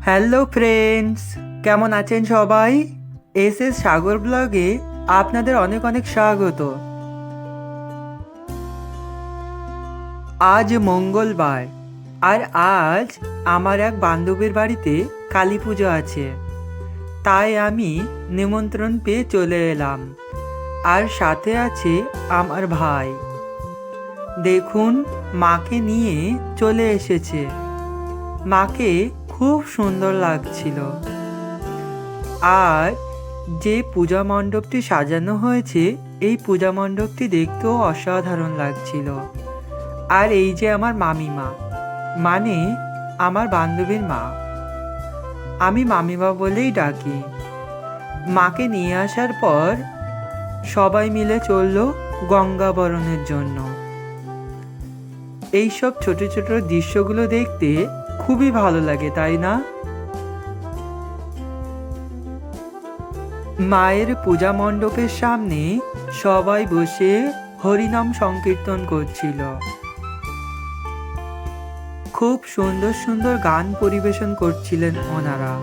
Hello friends, কেমন আছেন সবাই? এস সাগর ব্লগে আপনাদের অনেক অনেক স্বাগত। আজ মঙ্গলবার, আর আজ আমার এক বান্ধবীর বাড়িতে কালী পুজো আছে। তাই আমি নিমন্ত্রণ পেয়ে চলে এলাম, আর সাথে আছে আমার ভাই। দেখুন, মাকে নিয়ে চলে এসেছে। মাকে খুব সুন্দর লাগছিল। আর যে পূজা মণ্ডপটি সাজানো হয়েছে, এই পূজা মণ্ডপটি দেখতেও অসাধারণ লাগছিল। আর এই যে আমার মামিমা, মানে আমার বান্ধবীর মা, আমি মামিমা বলেই ডাকি। মাকে নিয়ে আসার পর সবাই মিলে চলল গঙ্গাবরণের জন্য। এইসব ছোট ছোট দৃশ্যগুলো দেখতে খুবই ভালো লাগে, তাই না? মায়ের পূজা মণ্ডপের সামনে সবাই বসে হরিনাম সংকীর্তন করছিল। খুব সুন্দর সুন্দর গান পরিবেশন করছিলেন ওনারা।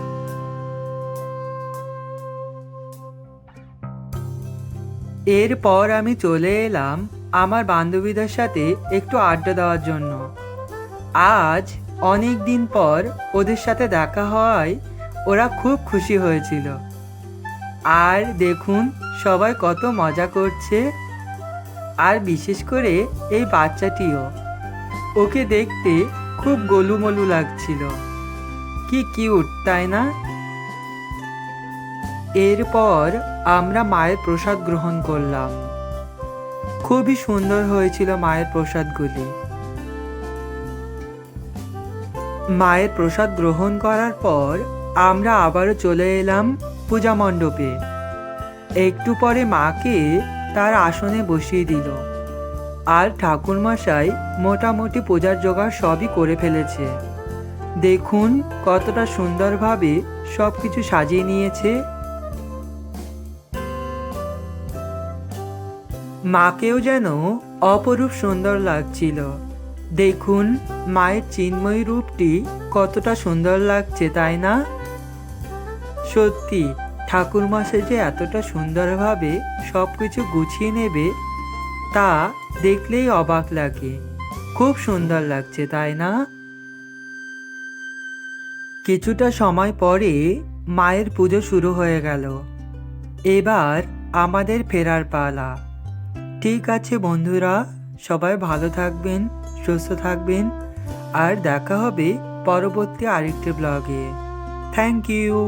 এরপর আমি চলে এলাম আমার বান্ধবীদের সাথে একটু আড্ডা দেওয়ার জন্য। আজ অনেক দিন পর ওদের সাথে দেখা হওয়ায় ওরা খুব খুশি হয়েছিল। আর দেখুন, সবাই কত মজা করছে। আর বিশেষ করে এই বাচ্চাটিও, ওকে দেখতে খুব গোলুমলু লাগছিল। কি কিউট, তাই না? এরপর আমরা মায়ের প্রসাদ গ্রহণ করলাম। খুবই সুন্দর হয়েছিল মায়ের প্রসাদগুলি। মায়ের প্রসাদ গ্রহণ করার পর আমরা আবারও চলে এলাম পূজা মণ্ডপে। একটু পরে মাকে তার আসনে বসিয়ে দিল। আর ঠাকুরমশাই মোটামুটি পূজার জোগাড় সবই করে ফেলেছে। দেখুন কতটা সুন্দরভাবে সব কিছু সাজিয়ে নিয়েছে। মাকেও যেন অপরূপ সুন্দর লাগছিল। দেখুন, মায়ের চিন্ময়ী রূপটি কতটা সুন্দর লাগছে, তাই না? সত্যি ঠাকুরমশাই যে এতটা সুন্দরভাবে সব কিছু গুছিয়ে নেবে, তা দেখলেই অবাক লাগে। খুব সুন্দর লাগছে, তাই না? কিছুটা সময় পরে মায়ের পুজো শুরু হয়ে গেল। এবার আমাদের ফেরার পালা। ঠিক আছে বন্ধুরা, সবাই ভালো থাকবেন, সুস্থ থাকবেন, আর দেখা হবে পরবর্তী আরেকটি ব্লগে। Thank you.